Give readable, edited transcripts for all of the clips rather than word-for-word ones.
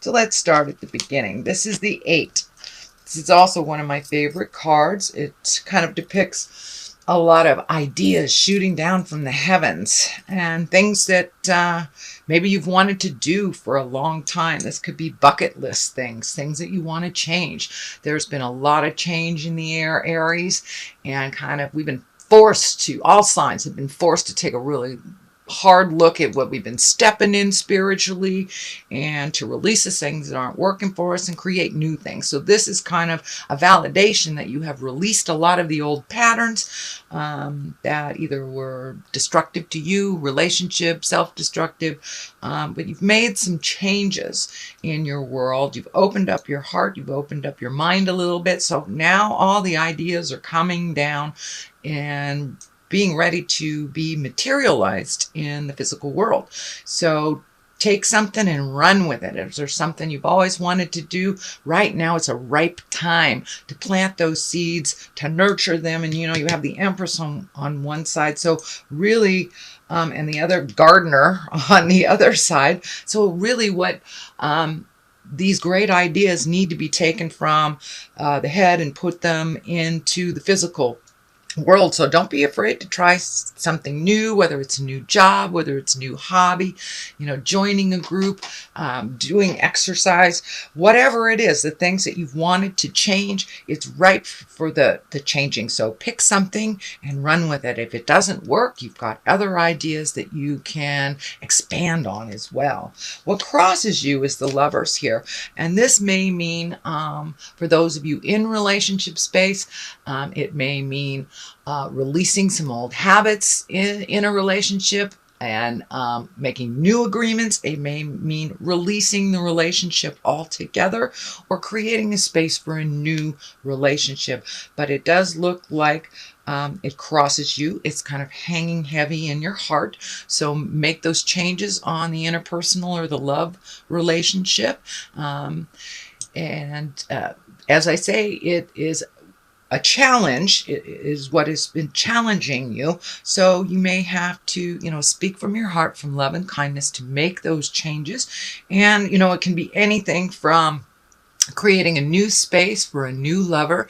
So let's start at the beginning. This is the 8. This is also one of my favorite cards. It kind of depicts a lot of ideas shooting down from the heavens and things that maybe you've wanted to do for a long time. This could be bucket list things, things that you want to change. There's been a lot of change in the air, Aries, and kind of we've been forced to, all signs have been forced to take a really hard look at what we've been stepping in spiritually and to release the things that aren't working for us and create new things. So this is kind of a validation that you have released a lot of the old patterns that either were destructive to you, relationship, self-destructive, but you've made some changes in your world. You've opened up your heart, you've opened up your mind a little bit. So now all the ideas are coming down and being ready to be materialized in the physical world. So take something and run with it. If there's something you've always wanted to do, right now it's a ripe time to plant those seeds, to nurture them. And you know, you have the Empress on one side. So really, and the other gardener on the other side. So really what these great ideas need to be taken from the head and put them into the physical world. So don't be afraid to try something new, whether it's a new job, whether it's a new hobby, you know, joining a group, doing exercise, whatever it is, the things that you've wanted to change, it's ripe for the changing. So pick something and run with it. If it doesn't work, you've got other ideas that you can expand on as well. What crosses you is the Lovers here. And this may mean, for those of you in relationship space, it may mean releasing some old habits in a relationship and making new agreements. It may mean releasing the relationship altogether or creating a space for a new relationship. But it does look like it crosses you. It's kind of hanging heavy in your heart. So make those changes on the interpersonal or the love relationship. As I say, it is a challenge. It is what has been challenging you. So you may have to, you know, speak from your heart, from love and kindness to make those changes. And, you know, it can be anything from creating a new space for a new lover,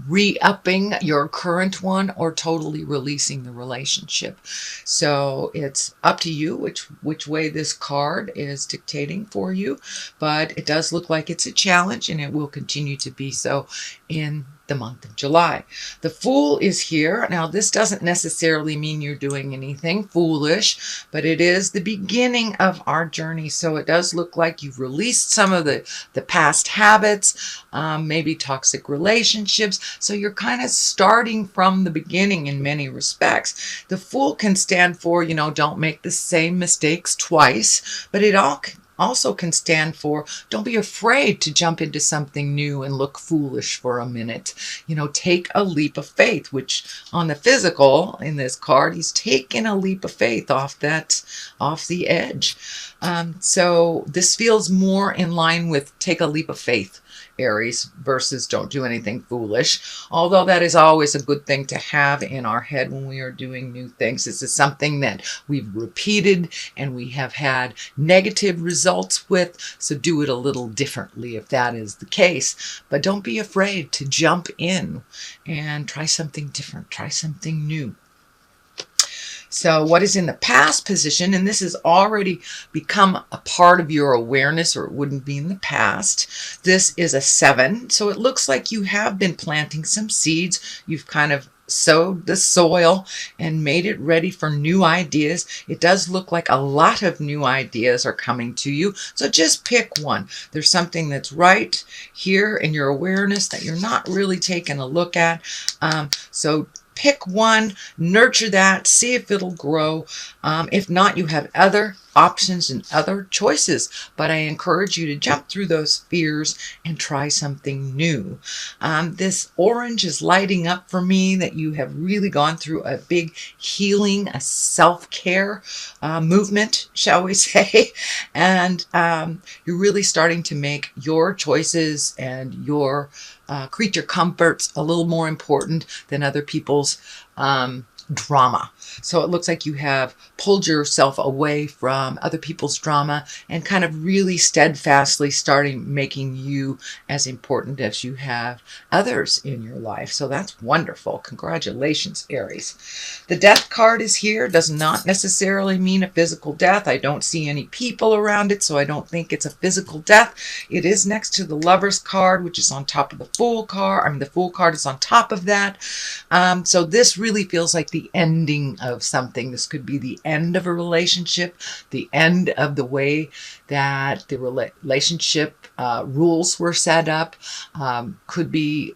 re-upping your current one, or totally releasing the relationship. So it's up to you which way this card is dictating for you, but it does look like it's a challenge, and it will continue to be so in the month of July. The Fool is here. Now, this doesn't necessarily mean you're doing anything foolish, but it is the beginning of our journey. So it does look like you've released some of the past habits, maybe toxic relationships. So you're kind of starting from the beginning in many respects. The Fool can stand for, you know, don't make the same mistakes twice, but it also can stand for don't be afraid to jump into something new and look foolish for a minute. You know, take a leap of faith, which on the physical in this card, he's taken a leap of faith off the edge. So this feels more in line with take a leap of faith, Aries, versus don't do anything foolish. Although that is always a good thing to have in our head when we are doing new things. This is something that we've repeated and we have had negative results with. So do it a little differently if that is the case. But don't be afraid to jump in and try something different, try something new. So what is in the past position, and this has already become a part of your awareness, or it wouldn't be in the past. This is a 7. So it looks like you have been planting some seeds. You've kind of sowed the soil and made it ready for new ideas. It does look like a lot of new ideas are coming to you. So just pick one. There's something that's right here in your awareness that you're not really taking a look at. So pick one, nurture that, see if it'll grow. If not, you have other options and other choices. But I encourage you to jump through those fears and try something new. This orange is lighting up for me that you have really gone through a big healing, a self-care movement, shall we say. And you're really starting to make your choices and your creature comforts a little more important than other people's drama. So it looks like you have pulled yourself away from other people's drama and kind of really steadfastly starting making you as important as you have others in your life. So that's wonderful. Congratulations, Aries. The death card is here. Does not necessarily mean a physical death. I don't see any people around it, so I don't think it's a physical death. It is next to the Lover's card, which is on top of the Fool card. I mean, the Fool card is on top of that. So this really feels like the ending of something. This could be the end of a relationship, the end of the way that the relationship rules were set up. Could be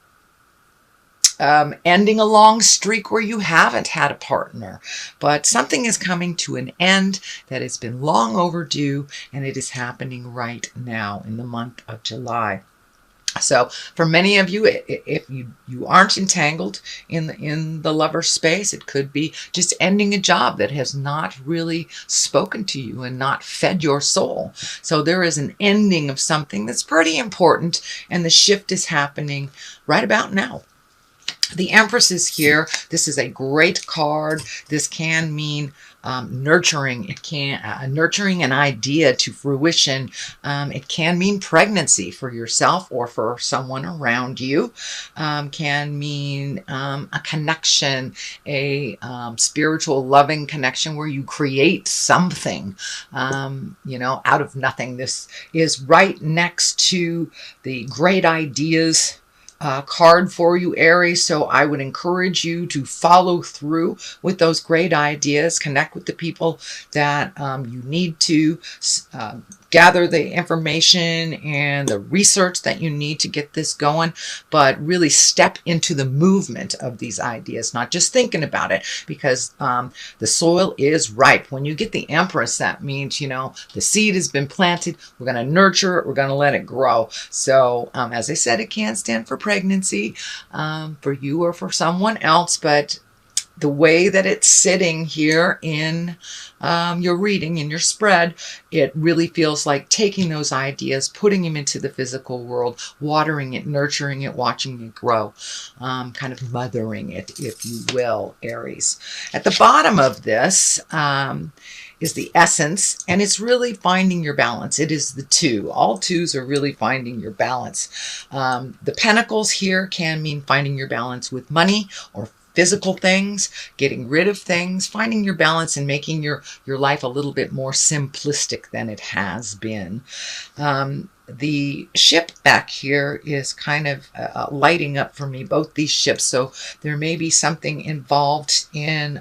ending a long streak where you haven't had a partner, but something is coming to an end that has been long overdue, and it is happening right now in the month of July. So for many of you, if you aren't entangled in the lover space, it could be just ending a job that has not really spoken to you and not fed your soul. So there is an ending of something that's pretty important, and the shift is happening right about now. The Empress is here. This is a great card. This can mean nurturing. It can nurturing an idea to fruition. It can mean pregnancy for yourself or for someone around you. Can mean a connection, a spiritual, loving connection where you create something, out of nothing. This is right next to the great ideas card for you, Aries. So I would encourage you to follow through with those great ideas, connect with the people that you need to, gather the information and the research that you need to get this going, but really step into the movement of these ideas, not just thinking about it, because the soil is ripe. When you get the Empress, that means, the seed has been planted. We're going to nurture it. We're going to let it grow. So as I said, it can stand for pregnancy for you or for someone else, but the way that it's sitting here in your reading, in your spread, it really feels like taking those ideas, putting them into the physical world, watering it, nurturing it, watching it grow, kind of mothering it, if you will, Aries. At the bottom of this is the Essence, and it's really finding your balance. It is the two. All twos are really finding your balance. The Pentacles here can mean finding your balance with money or physical things, getting rid of things, finding your balance and making your life a little bit more simplistic than it has been. The ship back here is kind of lighting up for me, both these ships. So there may be something involved in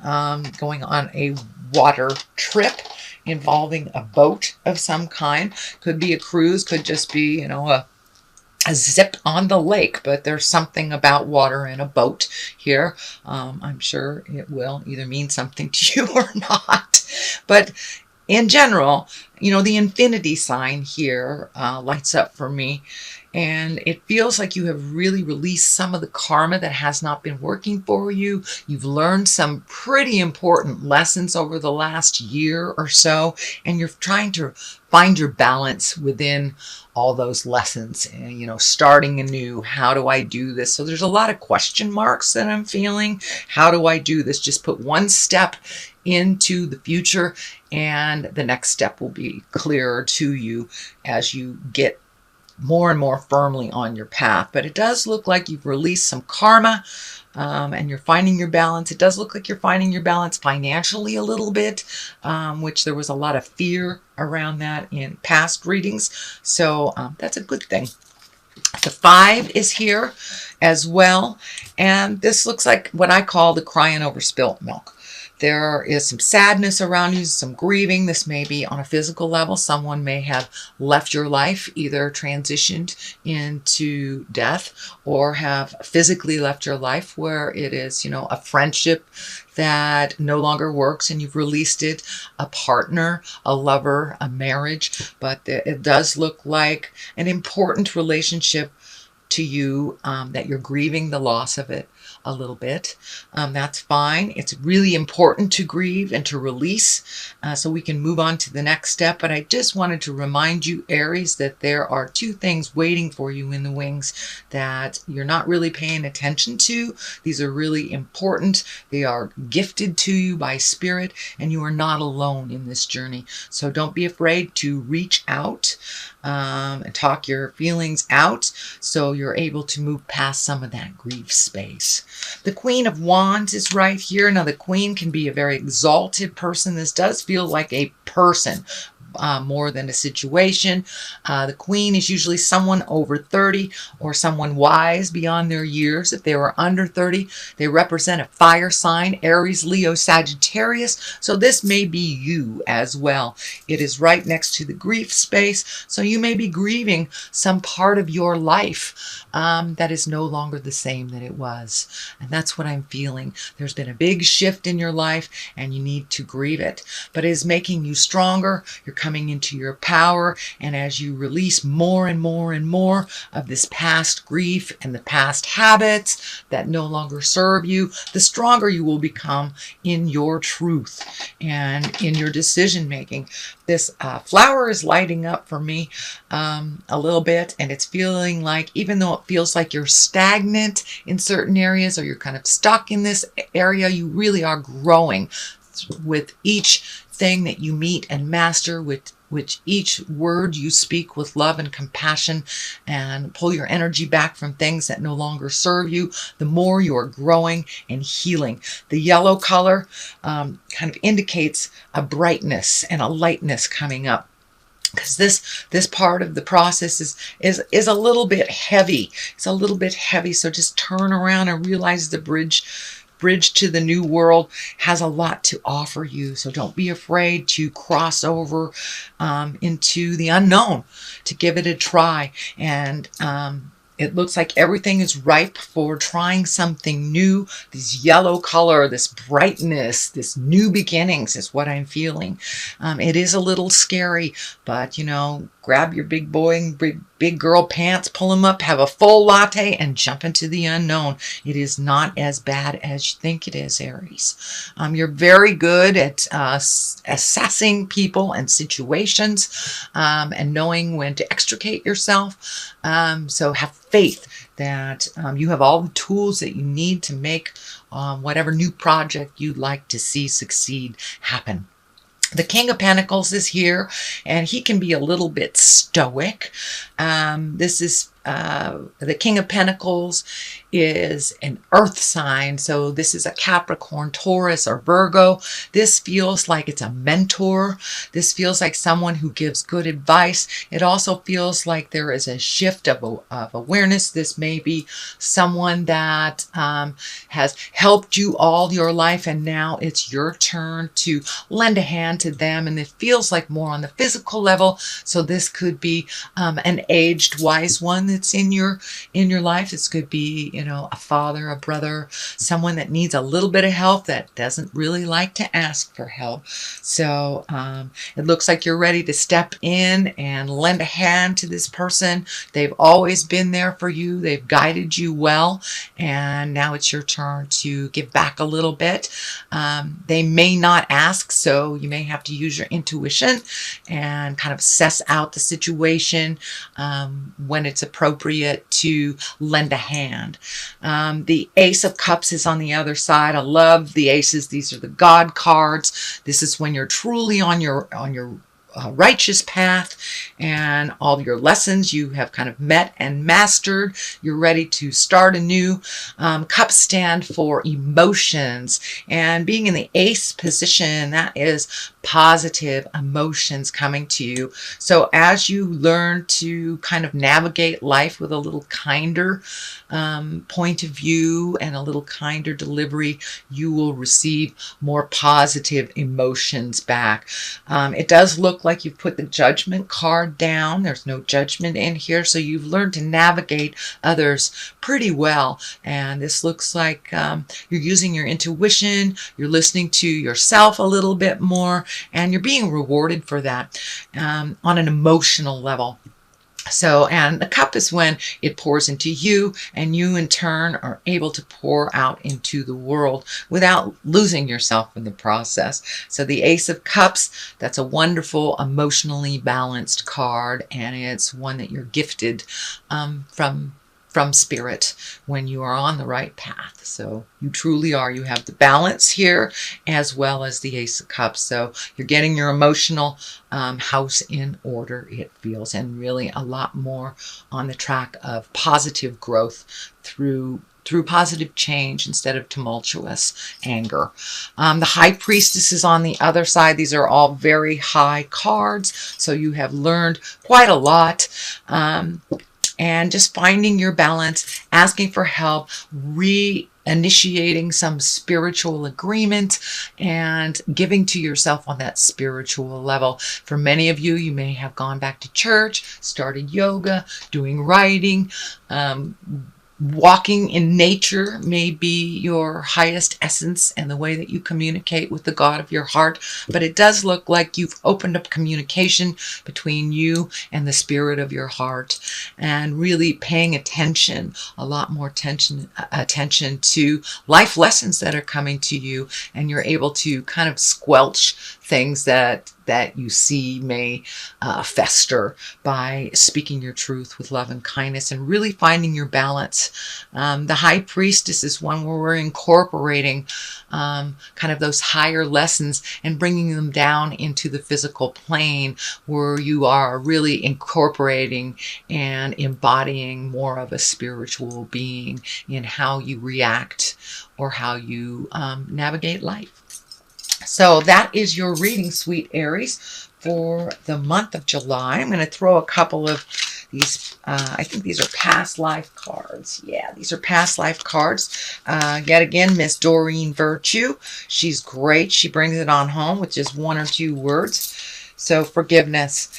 going on a water trip involving a boat of some kind. Could be a cruise, could just be, a zip on the lake, but there's something about water and a boat here. I'm sure it will either mean something to you or not. But in general, the infinity sign here lights up for me. And it feels like you have really released some of the karma that has not been working for you. You've learned some pretty important lessons over the last year or so, and you're trying to find your balance within all those lessons. And, starting anew, how do I do this? So there's a lot of question marks that I'm feeling. How do I do this? Just put one step into the future, and the next step will be clearer to you as you get more and more firmly on your path. But it does look like you've released some karma, and you're finding your balance. It does look like you're finding your balance financially a little bit, which there was a lot of fear around that in past readings. So that's a good thing. The 5 is here as well, and this looks like what I call the crying over spilt milk. There is some sadness around you, some grieving. This may be on a physical level. Someone may have left your life, either transitioned into death or have physically left your life, where it is, a friendship that no longer works and you've released it, a partner, a lover, a marriage. But it does look like an important relationship to you, that you're grieving the loss of it. a little bit. That's fine. It's really important to grieve and to release so we can move on to the next step. But I just wanted to remind you, Aries, that there are two things waiting for you in the wings that you're not really paying attention to. These are really important. They are gifted to you by spirit, and you are not alone in this journey. So don't be afraid to reach out and talk your feelings out so you're able to move past some of that grief space. The Queen of Wands is right here. Now, the Queen can be a very exalted person. This does feel like a person more than a situation. The Queen is usually someone over 30 or someone wise beyond their years. If they were under 30, they represent a fire sign, Aries, Leo, Sagittarius. So this may be you as well. It is right next to the grief space. So you may be grieving some part of your life that is no longer the same that it was. And that's what I'm feeling. There's been a big shift in your life and you need to grieve it. But it is making you stronger. You're coming into your power, and as you release more and more and more of this past grief and the past habits that no longer serve you, the stronger you will become in your truth and in your decision making. This flower is lighting up for me a little bit, and it's feeling like, even though it feels like you're stagnant in certain areas or you're kind of stuck in this area, you really are growing with each thing that you meet and master, with each word you speak with love and compassion, and pull your energy back from things that no longer serve you, the more you are growing and healing. The yellow color kind of indicates a brightness and a lightness coming up, because this part of the process is a little bit heavy. It's a little bit heavy. So just turn around and realize the bridge to the new world has a lot to offer you. So don't be afraid to cross over into the unknown, to give it a try. And it looks like everything is ripe for trying something new. This yellow color, this brightness, this new beginnings is what I'm feeling. It is a little scary, but grab your big boy and big girl pants, pull them up, have a full latte, and jump into the unknown. It is not as bad as you think it is, Aries. You're very good at assessing people and situations and knowing when to extricate yourself. So have faith that you have all the tools that you need to make whatever new project you'd like to see succeed happen. The King of Pentacles is here, and he can be a little bit stoic. This is the King of Pentacles is an earth sign. So this is a Capricorn, Taurus, or Virgo. This feels like it's a mentor. This feels like someone who gives good advice. It also feels like there is a shift of awareness. This may be someone that has helped you all your life, and now it's your turn to lend a hand to them. And it feels like more on the physical level. So this could be an aged wise one that's in your life. This could be a father, a brother, someone that needs a little bit of help that doesn't really like to ask for help. So it looks like you're ready to step in and lend a hand to this person. They've always been there for you. They've guided you well, and now it's your turn to give back a little bit. They may not ask, so you may have to use your intuition and kind of assess out the situation when it's appropriate to lend a hand. The Ace of Cups is on the other side. I love the aces. These are the God cards. This is when you're truly on your righteous path, and all your lessons you have kind of met and mastered. You're ready to start anew. Cups stand for emotions, and being in the ace position, that is positive emotions coming to you. So as you learn to kind of navigate life with a little kinder point of view and a little kinder delivery, you will receive more positive emotions back. It does look like you've put the Judgment card down. There's no judgment in here, so you've learned to navigate others pretty well. And this looks like you're using your intuition, you're listening to yourself a little bit more, and you're being rewarded for that on an emotional level. So, and the cup is when it pours into you, and you in turn are able to pour out into the world without losing yourself in the process. So the Ace of Cups, that's a wonderful, emotionally balanced card, and it's one that you're gifted from spirit when you are on the right path. So you truly are. You have the balance here as well as the Ace of Cups. So you're getting your emotional house in order, it feels, and really a lot more on the track of positive growth through positive change instead of tumultuous anger. The High Priestess is on the other side. These are all very high cards, so you have learned quite a lot. And just finding your balance, asking for help, reinitiating some spiritual agreement, and giving to yourself on that spiritual level. For many of you, you may have gone back to church, started yoga, doing writing, walking in nature may be your highest essence and the way that you communicate with the God of your heart. But it does look like you've opened up communication between you and the spirit of your heart, and really paying attention, a lot more attention to life lessons that are coming to you, and you're able to kind of squelch things that you see may fester by speaking your truth with love and kindness and really finding your balance. The High Priestess is one where we're incorporating kind of those higher lessons and bringing them down into the physical plane, where you are really incorporating and embodying more of a spiritual being in how you react or how you navigate life. So that is your reading, sweet Aries, for the month of July. I'm going to throw a couple of these, I think these are past life cards. Yeah, these are past life cards. Yet again, Miss Doreen Virtue. She's great. She brings it on home with just one or two words. So forgiveness.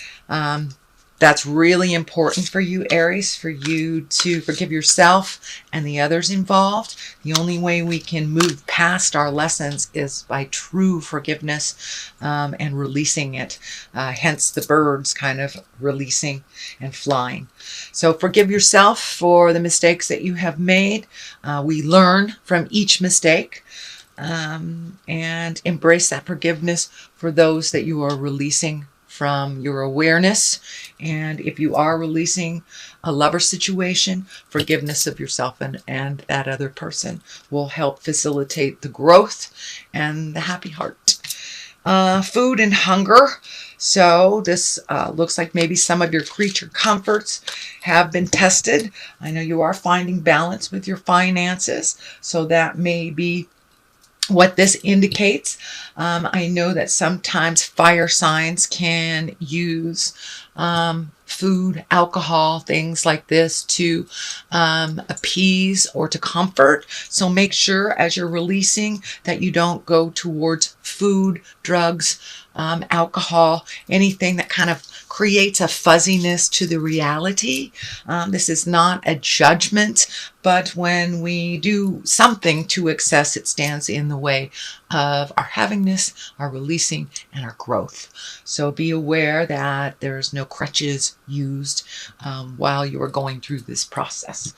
That's really important for you, Aries, for you to forgive yourself and the others involved. The only way we can move past our lessons is by true forgiveness and releasing it. Hence the birds kind of releasing and flying. So forgive yourself for the mistakes that you have made. We learn from each mistake. And embrace that forgiveness for those that you are releasing from your awareness. And if you are releasing a lover situation, forgiveness of yourself and that other person will help facilitate the growth and the happy heart. Food and hunger. So this looks like maybe some of your creature comforts have been tested. I know you are finding balance with your finances, so that may be what this indicates. I know that sometimes fire signs can use food, alcohol, things like this to appease or to comfort. So make sure as you're releasing that you don't go towards food, drugs, alcohol, anything that kind of creates a fuzziness to the reality. This is not a judgment, but when we do something to excess, it stands in the way of our havingness, our releasing, and our growth. So be aware that there's no crutches used while you are going through this process.